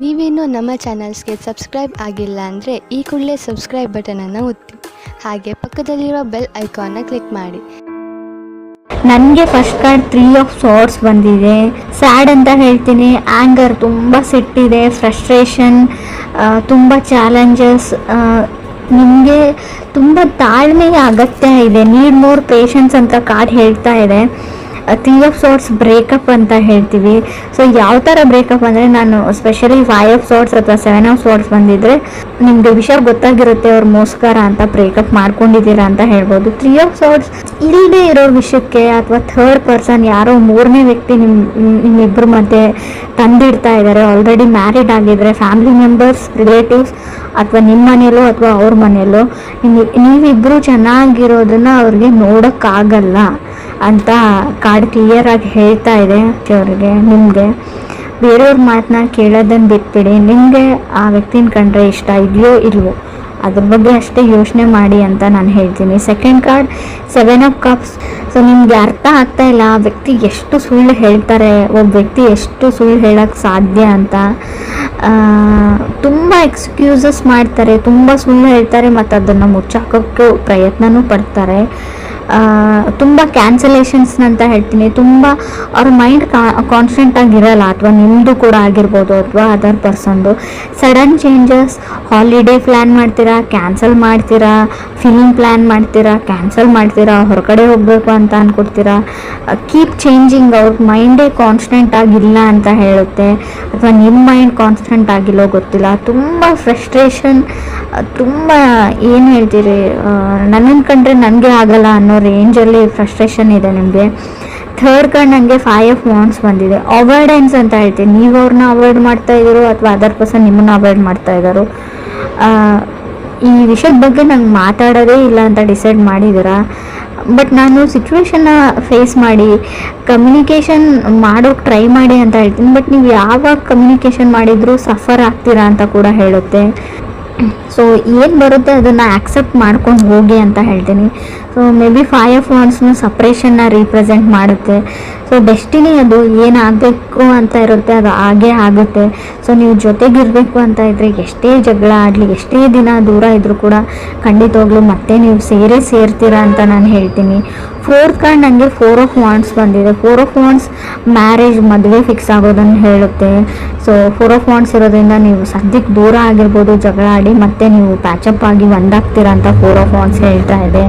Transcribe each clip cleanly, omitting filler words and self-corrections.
ನೀವೇನು ನಮ್ಮ ಚಾನಲ್ಸ್ಗೆ ಸಬ್ಸ್ಕ್ರೈಬ್ ಆಗಿಲ್ಲ ಅಂದರೆ ಈ ಕೂಡಲೇ ಸಬ್ಸ್ಕ್ರೈಬ್ ಬಟನನ್ನು ಒತ್ತಿ, ಹಾಗೆ ಪಕ್ಕದಲ್ಲಿರುವ ಬೆಲ್ ಐಕಾನ್ನ ಕ್ಲಿಕ್ ಮಾಡಿ. ನನಗೆ ಫಸ್ಟ್ ಕಾರ್ಡ್ 3 ಆಫ್ ಸಾರ್ಟ್ಸ್ ಬಂದಿದೆ. ಸ್ಯಾಡ್ ಅಂತ ಹೇಳ್ತೀನಿ, ಆ್ಯಂಗರ್, ತುಂಬ ಸಿಟ್ಟಿದೆ, ಫ್ರಸ್ಟ್ರೇಷನ್, ತುಂಬ ಚಾಲೆಂಜಸ್. ನಿಮಗೆ ತುಂಬ ತಾಳ್ಮೆಯ ಅಗತ್ಯ ಇದೆ, ನೀಡ್ ಮೋರ್ ಪೇಷನ್ಸ್ ಅಂತ ಕಾರ್ಡ್ ಹೇಳ್ತಾ ಇದೆ. 3 ಆಫ್ ಸಾರ್ಟ್ಸ್ ಬ್ರೇಕಪ್ ಅಂತ ಹೇಳ್ತೀವಿ. ಸೊ ಯಾವ ಥರ ಬ್ರೇಕಪ್ ಅಂದರೆ, ನಾನು ಸ್ಪೆಷಲಿ 5 ಆಫ್ ಸಾರ್ಟ್ಸ್ ಅಥವಾ 7 ಆಫ್ ಸಾರ್ಟ್ಸ್ ಬಂದಿದ್ದರೆ ನಿಮಗೆ ವಿಷಯ ಗೊತ್ತಾಗಿರುತ್ತೆ, ಅವ್ರು ಮೋಸ್ಕರ ಅಂತ ಬ್ರೇಕಪ್ ಮಾಡ್ಕೊಂಡಿದ್ದೀರಾ ಅಂತ ಹೇಳ್ಬೋದು. 3 ಆಫ್ ಸಾರ್ಟ್ಸ್ ಇಲ್ಲದೆ ಇರೋ ವಿಷಯಕ್ಕೆ ಅಥವಾ ಥರ್ಡ್ ಪರ್ಸನ್, ಯಾರೋ ಮೂರನೇ ವ್ಯಕ್ತಿ ನಿಮ್ಮಿಬ್ಬರ ಮಧ್ಯೆ ತಂದಿಡ್ತಾ ಇದ್ದಾರೆ. ಆಲ್ರೆಡಿ ಮ್ಯಾರಿಡ್ ಆಗಿದ್ರೆ ಫ್ಯಾಮಿಲಿ ಮೆಂಬರ್ಸ್, ರಿಲೇಟಿವ್ಸ್, ಅಥವಾ ನಿಮ್ಮ ಮನೆಯಲ್ಲೋ ಅಥವಾ ಅವ್ರ ಮನೆಯಲ್ಲೋ ನೀವಿಬ್ಬರು ಚೆನ್ನಾಗಿರೋದನ್ನ ಅವ್ರಿಗೆ ನೋಡೋಕ್ಕಾಗಲ್ಲ ಅಂತ ಕಾರ್ಡ್ ಕ್ಲಿಯರ್ ಆಗಿ ಹೇಳ್ತಾ ಇದೆ ಅವ್ರಿಗೆ. ನಿಮಗೆ ಬೇರೆಯವ್ರ ಮಾತನ್ನ ಕೇಳೋದನ್ನು ಬಿಟ್ಬಿಡಿ. ನಿಮಗೆ ಆ ವ್ಯಕ್ತಿನ ಕಂಡ್ರೆ ಇಷ್ಟ ಇದೆಯೋ ಇಲ್ವೋ ಅದ್ರ ಬಗ್ಗೆ ಅಷ್ಟೇ ಯೋಚನೆ ಮಾಡಿ ಅಂತ ನಾನು ಹೇಳ್ತೀನಿ. Second card 7 of cups. So ನಿಮಗೆ ಅರ್ಥ ಆಗ್ತಾ ಇಲ್ಲ ಆ ವ್ಯಕ್ತಿ ಎಷ್ಟು ಸುಳ್ಳು ಹೇಳ್ತಾರೆ, ಒಬ್ಬ ವ್ಯಕ್ತಿ ಎಷ್ಟು ಸುಳ್ಳು ಹೇಳೋಕ್ಕೆ ಸಾಧ್ಯ ಅಂತ. ತುಂಬ ಎಕ್ಸ್ಕ್ಯೂಸಸ್ ಮಾಡ್ತಾರೆ, ತುಂಬ ಸುಳ್ಳು ಹೇಳ್ತಾರೆ, ಮತ್ತು ಅದನ್ನು ಮುಚ್ಚಾಕೋಕ್ಕೆ ಪ್ರಯತ್ನನೂ ಪಡ್ತಾರೆ. ತುಂಬ ಕ್ಯಾನ್ಸಲೇಷನ್ಸ್ ಅಂತ ಹೇಳ್ತೀನಿ. ತುಂಬ ಅವ್ರ ಮೈಂಡ್ ಕಾನ್ಸ್ಟೆಂಟ್ ಆಗಿರಲ್ಲ, ಅಥವಾ ನಿಮ್ಮದು ಕೂಡ ಆಗಿರ್ಬೋದು ಅಥವಾ ಅದರ್ ಪರ್ಸನ್ದು. ಸಡನ್ ಚೇಂಜಸ್, ಹಾಲಿಡೇ ಪ್ಲ್ಯಾನ್ ಮಾಡ್ತೀರಾ, ಕ್ಯಾನ್ಸಲ್ ಮಾಡ್ತೀರಾ, ಫಿಲ್ಮ್ ಪ್ಲ್ಯಾನ್ ಮಾಡ್ತೀರಾ, ಕ್ಯಾನ್ಸಲ್ ಮಾಡ್ತೀರಾ, ಹೊರಗಡೆ ಹೋಗಬೇಕು ಅಂತ ಅಂದ್ಕೊಡ್ತೀರಾ. Keep changing. ಅವ್ರ ಮೈಂಡೇ ಕಾನ್ಸ್ಟೆಂಟ್ ಆಗಿಲ್ಲ ಅಂತ ಹೇಳುತ್ತೆ, ಅಥವಾ ನಿಮ್ಮ ಮೈಂಡ್ ಕಾನ್ಸ್ಟೆಂಟ್ ಆಗಿಲ್ಲೋ ಗೊತ್ತಿಲ್ಲ. ತುಂಬ ಫ್ರಸ್ಟ್ರೇಷನ್, ತುಂಬ ಏನು ಹೇಳ್ತೀರಿ, ನನ್ನನ್ನು ಕಂಡ್ರೆ ನನಗೆ ಆಗಲ್ಲ ಅನ್ನೋ ರೇಂಜಲ್ಲಿ ಫ್ರಸ್ಟ್ರೇಷನ್ ಇದೆ ನಿಮಗೆ. ಥರ್ಡ್ ಕಾರ್ಡ್ ನನಗೆ 5 ಆಫ್ ವಾಂಡ್ಸ್ ಬಂದಿದೆ. ಅವಾಯ್ಡೆನ್ಸ್ ಅಂತ ಹೇಳ್ತೀನಿ. ನೀವು ಅವ್ರನ್ನ ಅವಾಯ್ಡ್ ಮಾಡ್ತಾ ಇದ್ದೀರೋ ಅಥವಾ ಅದರ್ ಪರ್ಸನ್ ನಿಮ್ಮನ್ನು ಅವಾಯ್ಡ್ ಮಾಡ್ತಾ ಇದ್ದಾರೋ, ಈ ವಿಷಯದ ಬಗ್ಗೆ ನಂಗೆ ಮಾತಾಡೋದೇ ಇಲ್ಲ ಅಂತ ಡಿಸೈಡ್ ಮಾಡಿದ್ದೀರಾ. ಬಟ್ ನಾನು ಸಿಚುವೇಶನ್ನ ಫೇಸ್ ಮಾಡಿ ಕಮ್ಯುನಿಕೇಷನ್ ಮಾಡೋಕ್ಕೆ ಟ್ರೈ ಮಾಡಿ ಅಂತ ಹೇಳ್ತೀನಿ. ಬಟ್ ನೀವು ಯಾವಾಗ ಕಮ್ಯುನಿಕೇಷನ್ ಮಾಡಿದರೂ ಸಫರ್ ಆಗ್ತೀರಾ ಅಂತ ಕೂಡ ಹೇಳುತ್ತೆ. ಸೊ ಏನು ಬರುತ್ತೆ ಅದನ್ನು ಆಕ್ಸೆಪ್ಟ್ ಮಾಡ್ಕೊಂಡು ಹೋಗಿ ಅಂತ ಹೇಳ್ತೀನಿ. ಸೊ ಮೇ ಬಿ 5 ಆಫ್ ವಾಂಡ್ಸ್ನ ಸಪ್ರೇಷನ್ನ ರೀಪ್ರೆಸೆಂಟ್ ಮಾಡುತ್ತೆ. ಸೊ ಡೆಸ್ಟಿನಿ ಅದು ಏನಾಗಬೇಕು ಅಂತ ಇರುತ್ತೆ ಅದು ಹಾಗೇ ಆಗುತ್ತೆ. ಸೊ ನೀವು ಜೊತೆಗಿರಬೇಕು ಅಂತ ಇದ್ದರೆ ಎಷ್ಟೇ ಜಗಳ ಆಡಲಿ, ಎಷ್ಟೇ ದಿನ ದೂರ ಇದ್ದರೂ ಕೂಡ ಖಂಡಿತವಾಗ್ಲೂ ಮತ್ತೆ ನೀವು ಸೇರ್ತೀರಾ ಅಂತ ನಾನು ಹೇಳ್ತೀನಿ. ಫೋರ್ತ್ ಕಾರ್ಡ್ ನನಗೆ 4 ಆಫ್ ವಾಂಡ್ಸ್ ಬಂದಿದೆ. 4 ಆಫ್ ವಾಂಡ್ಸ್ ಮ್ಯಾರೇಜ್, ಮದುವೆ ಫಿಕ್ಸ್ ಆಗೋದನ್ನು ಹೇಳುತ್ತೆ. ಸೊ 4 ಆಫ್ ವಾಂಡ್ಸ್ ಇರೋದ್ರಿಂದ ನೀವು ಸದ್ಯಕ್ಕೆ ದೂರ ಆಗಿರ್ಬೋದು, ಜಗಳ ಆಡಿ ಮತ್ತೆ ನೀವು ಪ್ಯಾಚಪ್ ಆಗಿ ಒಂದಾಗ್ತೀರಾ ಅಂತ 4 ಆಫ್ ವಾಂಡ್ಸ್ ಹೇಳ್ತಾ ಇದೆ.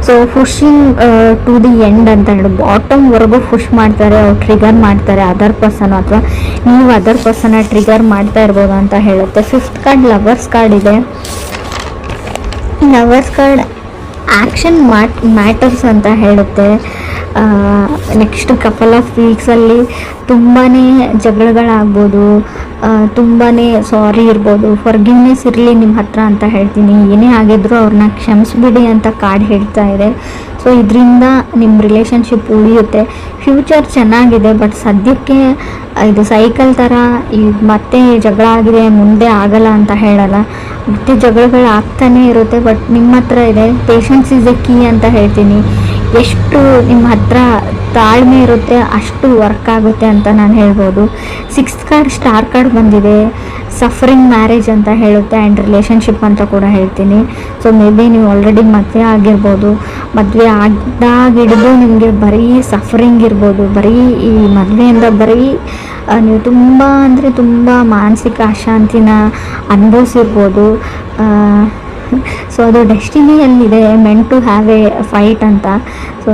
So pushing to the end ಅಂತ ಹೇಳಿ ಬಾಟಮ್ವರೆಗೂ ಪುಷ್ ಮಾಡ್ತಾರೆ, ಅವ್ರು ಟ್ರಿಗರ್ ಮಾಡ್ತಾರೆ ಅದರ್ ಪರ್ಸನ್, ಅಥವಾ ನೀವು ಅದರ್ ಪರ್ಸನ್ನ ಟ್ರಿಗರ್ ಮಾಡ್ತಾ ಇರ್ಬೋದು ಅಂತ ಹೇಳುತ್ತೆ. 5th ಕಾರ್ಡ್ ಲವರ್ಸ್ ಕಾರ್ಡ್ ಇದೆ. ಲವರ್ಸ್ ಕಾರ್ಡ್ ಆ್ಯಕ್ಷನ್ ಮ್ಯಾಟರ್ಸ್ ಅಂತ ಹೇಳುತ್ತೆ. ನೆಕ್ಸ್ಟ್ ಕಪಲ್ ಆಫ್ ವೀಕ್ಸಲ್ಲಿ ತುಂಬಾ ಜಗಳಗಳಾಗ್ಬೋದು, ತುಂಬಾ ಸಾರಿ ಇರ್ಬೋದು, ಫರ್ಗಿವ್ನೆಸ್ ಇರಲಿ ನಿಮ್ಮ ಹತ್ರ ಅಂತ ಹೇಳ್ತೀನಿ. ಏನೇ ಆಗಿದ್ರೂ ಅವ್ರನ್ನ ಕ್ಷಮಿಸ್ಬಿಡಿ ಅಂತ ಕಾರ್ಡ್ ಹೇಳ್ತಾ ಇದೆ. ಸೊ ಇದರಿಂದ ನಿಮ್ಮ ರಿಲೇಷನ್ಶಿಪ್ ಉಳಿಯುತ್ತೆ. ಫ್ಯೂಚರ್ ಚೆನ್ನಾಗಿದೆ, ಬಟ್ ಸದ್ಯಕ್ಕೆ ಇದು ಸೈಕಲ್ ಥರ ಮತ್ತೆ ಜಗಳ ಆಗಿದೆ ಮುಂದೆ ಆಗಲ್ಲ ಅಂತ ಹೇಳಲ್ಲ, ಮತ್ತೆ ಜಗಳಗಳು ಆಗ್ತಾನೇ ಇರುತ್ತೆ. ಬಟ್ ನಿಮ್ಮ ಹತ್ರ ಇದೆ ಪೇಷನ್ಸ್ ಇಸ್ ಎ ಕೀ ಅಂತ ಹೇಳ್ತೀನಿ. ಎಷ್ಟು ನಿಮ್ಮ ಹತ್ರ ತಾಳ್ಮೆ ಇರುತ್ತೆ ಅಷ್ಟು ವರ್ಕ್ ಆಗುತ್ತೆ ಅಂತ ನಾನು ಹೇಳ್ಬೋದು. 6th ಕಾರ್ಡ್ ಸ್ಟಾರ್ ಕಾರ್ಡ್ ಬಂದಿದೆ. ಸಫರಿಂಗ್ ಮ್ಯಾರೇಜ್ ಅಂತ ಹೇಳುತ್ತೆ ಆ್ಯಂಡ್ ರಿಲೇಷನ್ಶಿಪ್ ಅಂತ ಕೂಡ ಹೇಳ್ತೀನಿ. ಸೊ ಮೇ ಬಿ ನೀವು ಆಲ್ರೆಡಿ ಮದುವೆ ಆಗಿರ್ಬೋದು, ಮದುವೆ ಆಗಿಡ್ದು ನಿಮಗೆ ಬರೀ ಸಫರಿಂಗ್ ಇರ್ಬೋದು, ಬರೀ ಈ ಮದುವೆಯಿಂದ ಬರೀ ನೀವು ತುಂಬ ಅಂದರೆ ತುಂಬ ಮಾನಸಿಕ ಅಶಾಂತಿನ ಅನುಭವಿಸಿರ್ಬೋದು. ಸೊ ಅದು ಡೆಸ್ಟಿನಿಯಲ್ಲಿದೆ, meant to have a fight ಅಂತ. ಸೊ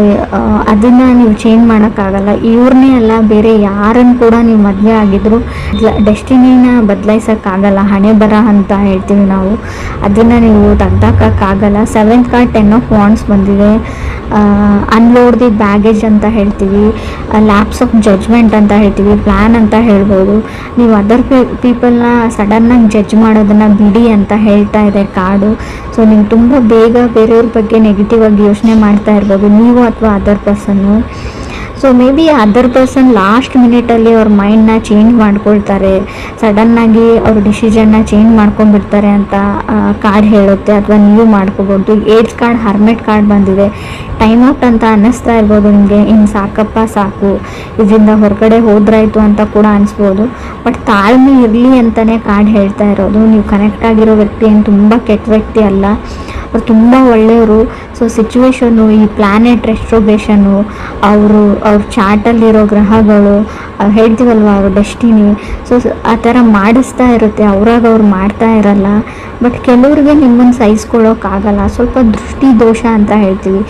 ಅದನ್ನು ನೀವು ಚೇಂಜ್ ಮಾಡೋಕ್ಕಾಗಲ್ಲ. ಇವ್ರನ್ನೇ ಅಲ್ಲ, ಬೇರೆ ಯಾರನ್ನು ಕೂಡ ನೀವು ಮದುವೆ ಆಗಿದ್ರು ಡೆಸ್ಟಿನಿನ ಬದಲಾಯಿಸೋಕ್ಕಾಗಲ್ಲ. ಹಣೆ ಬರ ಅಂತ ಹೇಳ್ತೀವಿ ನಾವು, ಅದನ್ನು ನೀವು ತೆಗ್ದಾಕೋಕ್ಕಾಗಲ್ಲ. 7th ಕಾರ್ಡ್ 10 ಆಫ್ ವಾಂಡ್ಸ್ ಬಂದಿದೆ. ಅನ್ಲೋಡ್ ದಿ ಬ್ಯಾಗೇಜ್ ಅಂತ ಹೇಳ್ತೀವಿ, ಲ್ಯಾಪ್ಸ್ ಆಫ್ ಜಡ್ಜ್ಮೆಂಟ್ ಅಂತ ಹೇಳ್ತೀವಿ, ಪ್ಲ್ಯಾನ್ ಅಂತ ಹೇಳ್ಬೋದು. ನೀವು ಅದರ್ ಪೀಪಲ್ನ ಸಡನ್ನಾಗಿ ಜಡ್ಜ್ ಮಾಡೋದನ್ನು ಬಿಡಿ ಅಂತ ಹೇಳ್ತಾ ಇದೆ ಕಾರ್ಡು. ಸೊ ನೀವು ತುಂಬ ಬೇಗ ಬೇರೆಯವ್ರ ಬಗ್ಗೆ ನೆಗೆಟಿವ್ ಆಗಿ ಯೋಚನೆ ಮಾಡ್ತಾ ಇರ್ಬೋದು, ನೀವು ಅಥವಾ ಅದರ್ ಪರ್ಸನ್ನು. So maybe other person last ಮಿನಿಟಲ್ಲಿ ಅವ್ರ ಮೈಂಡ್ನ ಚೇಂಜ್ ಮಾಡ್ಕೊಳ್ತಾರೆ, ಸಡನ್ನಾಗಿ ಅವ್ರ ಡಿಸಿಷನ್ನ ಚೇಂಜ್ ಮಾಡ್ಕೊಂಡ್ಬಿಡ್ತಾರೆ ಅಂತ ಕಾರ್ಡ್ ಹೇಳುತ್ತೆ. ಅಥವಾ ನೀವು ಮಾಡ್ಕೋಬೋದು. ಏಡ್ಸ್ ಕಾರ್ಡ್, ಹರ್ಮೆಟ್ ಕಾರ್ಡ್ ಬಂದಿದೆ. ಟೈಮ್ ಔಟ್ ಅಂತ ಅನ್ನಿಸ್ತಾ ಇರ್ಬೋದು ನಿಮಗೆ, ಇನ್ನು ಸಾಕಪ್ಪ ಸಾಕು, ಇದರಿಂದ ಹೊರಗಡೆ ಹೋದ್ರಾಯ್ತು ಅಂತ ಕೂಡ ಅನಿಸ್ಬೋದು. ಬಟ್ ತಾಳ್ಮೆ ಇರಲಿ ಅಂತಲೇ ಕಾರ್ಡ್ ಹೇಳ್ತಾ ಇರೋದು. ನೀವು ಕನೆಕ್ಟ್ ಆಗಿರೋ ವ್ಯಕ್ತಿ ಏನು ತುಂಬ ಕೆಟ್ಟ ವ್ಯಕ್ತಿ ಅಲ್ಲ, ಅವ್ರು ತುಂಬ ಒಳ್ಳೆಯವರು. ಸೊ ಸಿಚುವೇಶನ್ನು, ಈ ಪ್ಲ್ಯಾನೆಟ್ ರೆಸ್ಟ್ರೋಬೇಷನ್ನು, ಅವ್ರ ಚಾರ್ಟಲ್ಲಿರೋ ಗ್ರಹಗಳು, ಹೇಳ್ತೀವಲ್ವ ಅವ್ರ ಡೆಸ್ಟಿನಿ, ಸೊ ಆ ಥರ ಮಾಡಿಸ್ತಾ ಇರುತ್ತೆ. ಅವ್ರಾಗ ಅವ್ರು ಮಾಡ್ತಾ ಇರಲ್ಲ. ಬಟ್ ಕೆಲವ್ರಿಗೆ ನಿಮ್ಮನ್ನು ಸಹಿಸ್ಕೊಳ್ಳೋಕ್ಕಾಗಲ್ಲ. ಸ್ವಲ್ಪ ದೃಷ್ಟಿ ದೋಷ ಅಂತ ಹೇಳ್ತೀವಿ,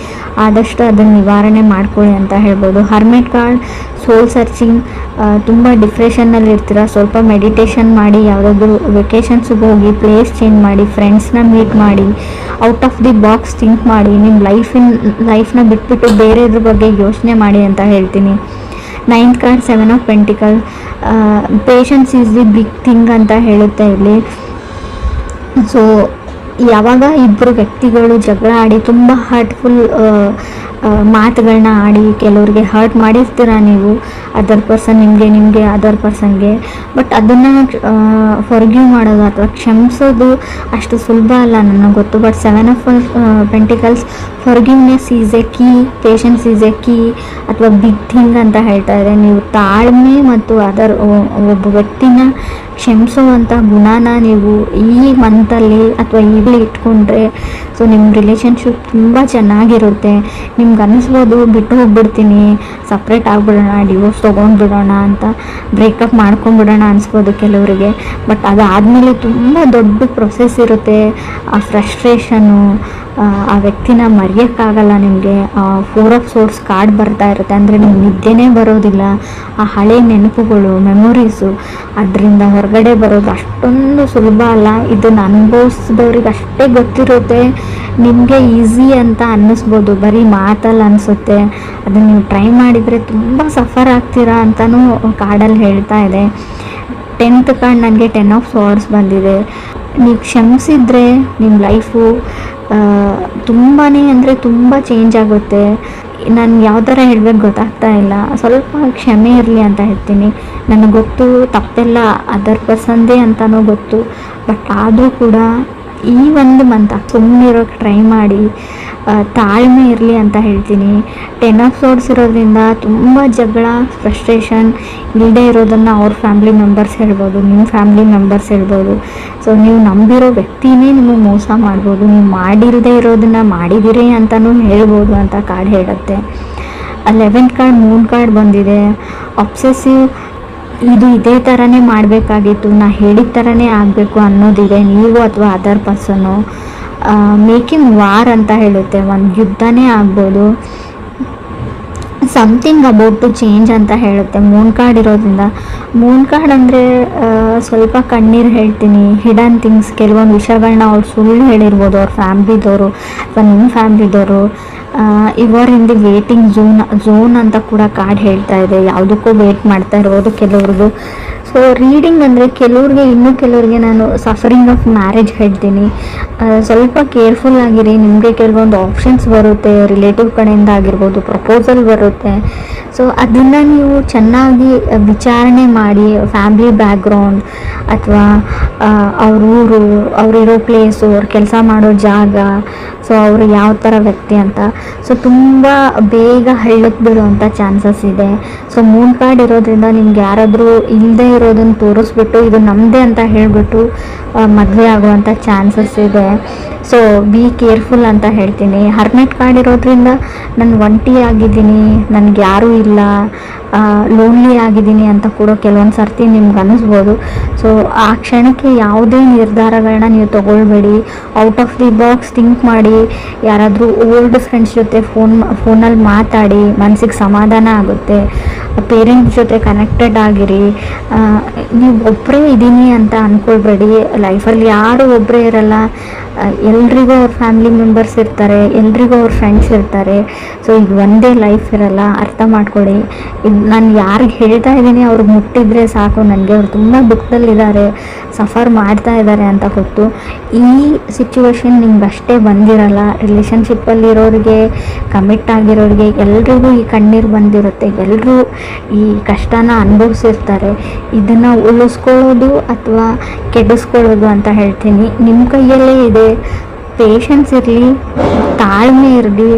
ಆದಷ್ಟು ಅದನ್ನು ನಿವಾರಣೆ ಮಾಡ್ಕೊಳ್ಳಿ ಅಂತ ಹೇಳ್ಬೋದು. ಹರ್ಮೆಟ್ ಕಾರ್ಡ್, ಸೋಲ್ ಸರ್ಚಿಂಗ್, ತುಂಬ ಡಿಪ್ರೆಷನ್ನಲ್ಲಿ ಇರ್ತೀರ, ಸ್ವಲ್ಪ ಮೆಡಿಟೇಷನ್ ಮಾಡಿ, ಯಾವುದಾದ್ರೂ ವೆಕೇಷನ್ಸಿಗೆ ಹೋಗಿ, ಪ್ಲೇಸ್ ಚೇಂಜ್ ಮಾಡಿ, ಫ್ರೆಂಡ್ಸ್ನ ಮೀಟ್ ಮಾಡಿ, out of the box think ಮಾಡಿ, ನಿಮ್ಮ ಲೈಫ್ನ ಬಿಟ್ಬಿಟ್ಟು ಬೇರೆದ್ರ ಬಗ್ಗೆ ಯೋಚನೆ ಮಾಡಿ ಅಂತ ಹೇಳ್ತೀನಿ. 9th card, 7 of pentacle, patience is the big thing ಅಂತ ಹೇಳುತ್ತೆ ಇಲ್ಲಿ. ಸೊ ಯಾವಾಗ ಇಬ್ಬರು ವ್ಯಕ್ತಿಗಳು ಜಗಳ ಆಡಿ ತುಂಬ ಹರ್ಟ್ಫುಲ್ ಮಾತುಗಳನ್ನ ಆಡಿ, ಕೆಲವ್ರಿಗೆ ಹರ್ಟ್ ಮಾಡಿರ್ತೀರ ನೀವು, ಅದರ್ ಪರ್ಸನ್ ನಿಮಗೆ ಅದರ್ ಪರ್ಸನ್ಗೆ. ಬಟ್ ಅದನ್ನು ಫಾರ್ಗಿವ್ ಮಾಡೋದು ಅಥವಾ ಕ್ಷಮಿಸೋದು ಅಷ್ಟು ಸುಲಭ ಅಲ್ಲ ನನಗೆ ಗೊತ್ತು. But 7 of pentacles, forgiveness is A key, patience is A key ಅಥವಾ ಬಿಗ್ ಥಿಂಗ್ ಅಂತ ಹೇಳ್ತಾ ಇದೆ. ನೀವು ತಾಳ್ಮೆ ಮತ್ತು ಒಬ್ಬ ವ್ಯಕ್ತಿನ ಕ್ಷಮಿಸುವಂಥ ಗುಣನ ನೀವು ಈ ಮಂತಲ್ಲಿ ಅಥವಾ ಈಗಲೇ ಇಟ್ಕೊಂಡ್ರೆ, ಸೊ ನಿಮ್ಮ ರಿಲೇಷನ್ಶಿಪ್ ತುಂಬ ಚೆನ್ನಾಗಿರುತ್ತೆ. ನಿಮ್ಗೆ ಅನ್ನಿಸ್ಬೋದು ಬಿಟ್ಟು ಹೋಗ್ಬಿಡ್ತೀನಿ, ಸಪ್ರೇಟ್ ಆಗಿಬಿಡೋಣ, ಡಿವೋರ್ಸ್ ತೊಗೊಂಡ್ಬಿಡೋಣ ಅಂತ, ಬ್ರೇಕಪ್ ಮಾಡ್ಕೊಂಡ್ಬಿಡೋಣ ಅನಿಸ್ಬೋದು ಕೆಲವರಿಗೆ. ಬಟ್ ಅದಾದಮೇಲೆ ತುಂಬ ದೊಡ್ಡ ಪ್ರೊಸೆಸ್ ಇರುತ್ತೆ. ಆ ಫ್ರಸ್ಟ್ರೇಷನ್ನು, ಆ ವ್ಯಕ್ತಿನ ಮರೆಯೋಕ್ಕಾಗಲ್ಲ ನಿಮಗೆ. 4 ಆಫ್ ಸೋರ್ಸ್ ಕಾರ್ಡ್ ಬರ್ತಾ ಇರುತ್ತೆ, ಅಂದರೆ ನಿಮ್ಗೆ ನಿದ್ದೆನೇ ಬರೋದಿಲ್ಲ. ಆ ಹಳೆ ನೆನಪುಗಳು, ಮೆಮೊರೀಸು, ಅದರಿಂದ ಹೊರಗಡೆ ಬರೋದು ಅಷ್ಟೊಂದು ಸುಲಭ ಅಲ್ಲ. ಇದನ್ನು ಅನುಭವಿಸಿದವ್ರಿಗೆ ಅಷ್ಟೇ ಗೊತ್ತಿರುತ್ತೆ. ನಿಮಗೆ ಈಸಿ ಅಂತ ಅನ್ನಿಸ್ಬೋದು, ಬರೀ ಮಾತಲ್ಲಿ ಅನಿಸುತ್ತೆ. ಅದನ್ನು ನೀವು ಟ್ರೈ ಮಾಡಿದರೆ ತುಂಬ ಸಫರ್ ಆಗ್ತೀರಾ ಅಂತಲೂ ಕಾರ್ಡಲ್ಲಿ ಹೇಳ್ತಾ ಇದೆ. 10th ಕಾರ್ಡ್ ನನಗೆ 10 ಆಫ್ ಸಾರ್ಡ್ಸ್ ಬಂದಿದೆ. ನೀವು ಕ್ಷಮಿಸಿದ್ರೆ ನಿಮ್ಮ ಲೈಫು ತುಂಬಾ ಅಂದರೆ ತುಂಬ ಚೇಂಜ್ ಆಗುತ್ತೆ. ನಾನು ಯಾವ ಥರ ಹೇಳ್ಬೇಕು ಗೊತ್ತಾಗ್ತಾ ಇಲ್ಲ. ಸ್ವಲ್ಪ ಕ್ಷಮೆ ಇರಲಿ ಅಂತ ಹೇಳ್ತೀನಿ. ನನಗೆ ಗೊತ್ತು ತಪ್ಪೆಲ್ಲ ಅದರ್ ಪರ್ಸನ್ದೇ ಅಂತಲೂ ಗೊತ್ತು. ಬಟ್ ಆದರೂ ಕೂಡ ಈ ಒಂದು ಮಂತ್ ಸುಮ್ಮನಿರೋಕ್ಕೆ ಟ್ರೈ ಮಾಡಿ, ತಾಳ್ಮೆ ಇರಲಿ ಅಂತ ಹೇಳ್ತೀನಿ. 10 ಆಫ್ ಸೋರ್ಡ್ಸ್ ಇರೋದ್ರಿಂದ ತುಂಬ ಜಗಳ, ಫ್ರಸ್ಟ್ರೇಷನ್ ಇಲ್ಲದೆ ಇರೋದನ್ನು ಅವ್ರ ಫ್ಯಾಮಿಲಿ ಮೆಂಬರ್ಸ್ ಹೇಳ್ಬೋದು, ನಿಮ್ಮ ಫ್ಯಾಮಿಲಿ ಮೆಂಬರ್ಸ್ ಹೇಳ್ಬೋದು. ಸೊ ನೀವು ನಂಬಿರೋ ವ್ಯಕ್ತಿನೇ ನಿಮಗೆ ಮೋಸ ಮಾಡ್ಬೋದು, ನೀವು ಮಾಡಿರದೇ ಇರೋದನ್ನು ಮಾಡಿದಿರಿ ಅಂತಲೂ ಹೇಳ್ಬೋದು ಅಂತ ಕಾರ್ಡ್ ಹೇಳುತ್ತೆ. 11th ಕಾರ್ಡ್, ಮೂನ್ ಕಾರ್ಡ್ ಬಂದಿದೆ. ಅಬ್ಸೆಸಿವ್, ಇದು ಇದೇ ಥರನೇ ಮಾಡಬೇಕಾಗಿತ್ತು, ನಾ ಹೇಳಿದ ಥರನೇ ಆಗಬೇಕು ಅನ್ನೋದಿದೆ ನೀವು ಅಥವಾ ಅದರ್ ಪರ್ಸನ್ನು. ಮೇಕಿಂಗ್ ವಾರ್ ಅಂತ ಹೇಳುತ್ತೆ, ಒಂದು ಯುದ್ಧನೇ ಆಗ್ಬೋದು. ಸಮಥಿಂಗ್ ಅಬೌಟ್ ಟು ಚೇಂಜ್ ಅಂತ ಹೇಳುತ್ತೆ ಮೂನ್ ಕಾರ್ಡ್ ಇರೋದ್ರಿಂದ. ಮೂನ್ ಕಾರ್ಡ್ ಅಂದರೆ ಸ್ವಲ್ಪ ಕಣ್ಣೀರು ಹೇಳ್ತೀನಿ, ಹಿಡನ್ ಥಿಂಗ್ಸ್, ಕೆಲವೊಂದು ವಿಷಯಗಳನ್ನ ಅವ್ರು ಸುಳ್ಳು ಹೇಳಿರ್ಬೋದು ಅವ್ರ ಫ್ಯಾಮ್ಲಿದವರು ಅಥವಾ ನಿಮ್ಮ ಫ್ಯಾಮ್ಲಿದವರು. ಇವರ್ ಇನ್ ದಿ ವೇಟಿಂಗ್ ಝೋನ್ ಅಂತ ಕೂಡ ಕಾರ್ಡ್ ಹೇಳ್ತಾ ಇದೆ. ಯಾವುದಕ್ಕೂ ವೇಟ್ ಮಾಡ್ತಾ ಇರ್ಬೋದು ಕೆಲವ್ರದ್ದು. ಸೊ ರೀಡಿಂಗ್ ಅಂದರೆ ಕೆಲವ್ರಿಗೆ, ಇನ್ನೂ ಕೆಲವ್ರಿಗೆ ನಾನು ಸಫರಿಂಗ್ ಆಫ್ ಮ್ಯಾರೇಜ್ ಹೇಳ್ತೀನಿ. ಸ್ವಲ್ಪ ಕೇರ್ಫುಲ್ ಆಗಿರಿ. ನಿಮಗೆ ಕೆಲವೊಂದು ಆಪ್ಷನ್ಸ್ ಬರುತ್ತೆ, ರಿಲೇಟಿವ್ ಕಡೆಯಿಂದ ಆಗಿರ್ಬೋದು, ಪ್ರಪೋಸಲ್ ಬರುತ್ತೆ. ಸೊ ಅದನ್ನು ನೀವು ಚೆನ್ನಾಗಿ ವಿಚಾರಣೆ ಮಾಡಿ, ಫ್ಯಾಮ್ಲಿ ಬ್ಯಾಕ್ಗ್ರೌಂಡ್ ಅಥವಾ ಅವ್ರ ಊರು, ಅವರಿರೋ ಪ್ಲೇಸು, ಅವ್ರು ಕೆಲಸ ಮಾಡೋ ಜಾಗ, ಸೊ ಅವರು ಯಾವ ಥರ ವ್ಯಕ್ತಿ ಅಂತ. ಸೊ ತುಂಬ ಬೇಗ ಹಳ್ಳಕ್ಕೆ ಬೀಳುವಂಥ ಚಾನ್ಸಸ್ ಇದೆ. ಸೊ ಮೂನ್ ಕಾರ್ಡ್ ಇರೋದ್ರಿಂದ ನಿಮ್ಗೆ ಯಾರಾದರೂ ಇಲ್ಲದೆ ಇರೋದನ್ನು ತೋರಿಸ್ಬಿಟ್ಟು ಇದು ನಮ್ಮದೇ ಅಂತ ಹೇಳಿಬಿಟ್ಟು ಮದುವೆ ಆಗುವಂಥ ಚಾನ್ಸಸ್ ಇದೆ. ಸೊ ಬಿ ಕೇರ್ಫುಲ್ ಅಂತ ಹೇಳ್ತೀನಿ. ಹರ್ಮೆಟ್ ಕಾರ್ಡ್ ಇರೋದ್ರಿಂದ ನಾನು ಒಂಟಿ ಆಗಿದ್ದೀನಿ, ನನಗೆ ಯಾರೂ ಇಲ್ಲ, ಲೋನ್ಲಿ ಆಗಿದ್ದೀನಿ ಅಂತ ಕೂಡ ಕೆಲವೊಂದು ಸರ್ತಿ ನಿಮ್ಗೆ ಅನ್ನಿಸ್ಬೋದು. ಸೊ ಆ ಕ್ಷಣಕ್ಕೆ ಯಾವುದೇ ನಿರ್ಧಾರಗಳನ್ನ ನೀವು ತೊಗೊಳ್ಬೇಡಿ. Out of the box think ಮಾಡಿ. ಯಾರಾದರೂ ಓಲ್ಡ್ ಫ್ರೆಂಡ್ಸ್ ಜೊತೆ ಫೋನಲ್ಲಿ ಮಾತಾಡಿ, ಮನಸ್ಸಿಗೆ ಸಮಾಧಾನ ಆಗುತ್ತೆ. ಪೇರೆಂಟ್ಸ್ ಜೊತೆ ಕನೆಕ್ಟೆಡ್ ಆಗಿರಿ. ನೀವು ಒಬ್ಬರೇ ಇದ್ದೀನಿ ಅಂತ ಅಂದ್ಕೊಳ್ಬೇಡಿ. ಲೈಫಲ್ಲಿ ಯಾರೂ ಒಬ್ಬರೇ ಇರಲ್ಲ. ಎಲ್ರಿಗೂ ಅವ್ರ ಫ್ಯಾಮಿಲಿ ಮೆಂಬರ್ಸ್ ಇರ್ತಾರೆ, ಎಲ್ರಿಗೂ ಅವ್ರ ಫ್ರೆಂಡ್ಸ್ ಇರ್ತಾರೆ. ಸೊ ಈಗ ಒಂದೇ ಲೈಫ್ ಇರಲ್ಲ, ಅರ್ಥ ಮಾಡ್ಕೊಳ್ಳಿ. ಇದು ನಾನು ಯಾರಿಗೆ ಹೇಳ್ತಾ ಇದ್ದೀನಿ ಅವ್ರಿಗೆ ಮುಟ್ಟಿದ್ರೆ ಸಾಕು, ನನಗೆ ಅವ್ರು ತುಂಬ ದುಃಖದಲ್ಲಿದ್ದಾರೆ, ಸಫರ್ ಮಾಡ್ತಾ ಇದ್ದಾರೆ ಅಂತ ಗೊತ್ತು. ಈ ಸಿಚುವೇಶನ್ ನಿಮ್ಗೆ ಅಷ್ಟೇ ಬಂದಿರಲ್ಲ, ರಿಲೇಷನ್ಶಿಪ್ಪಲ್ಲಿರೋರಿಗೆ, ಕಮಿಟ್ ಆಗಿರೋರಿಗೆ ಎಲ್ರಿಗೂ ಈ ಕಣ್ಣೀರು ಬಂದಿರುತ್ತೆ, ಎಲ್ಲರೂ ಈ ಕಷ್ಟನ ಅನುಭವಿಸಿರ್ತಾರೆ. ಇದನ್ನು ಉಳಿಸ್ಕೊಳ್ಳೋದು ಅಥವಾ ಕೆಡಿಸ್ಕೊಳ್ಳೋದು ಅಂತ ಹೇಳ್ತೀನಿ ನಿಮ್ಮ ಕೈಯಲ್ಲೇ ಇದೆ. ಪೇಷನ್ಸ್ ಇರಲಿ, ತಾಳ್ಮೆ ಇರಲಿ.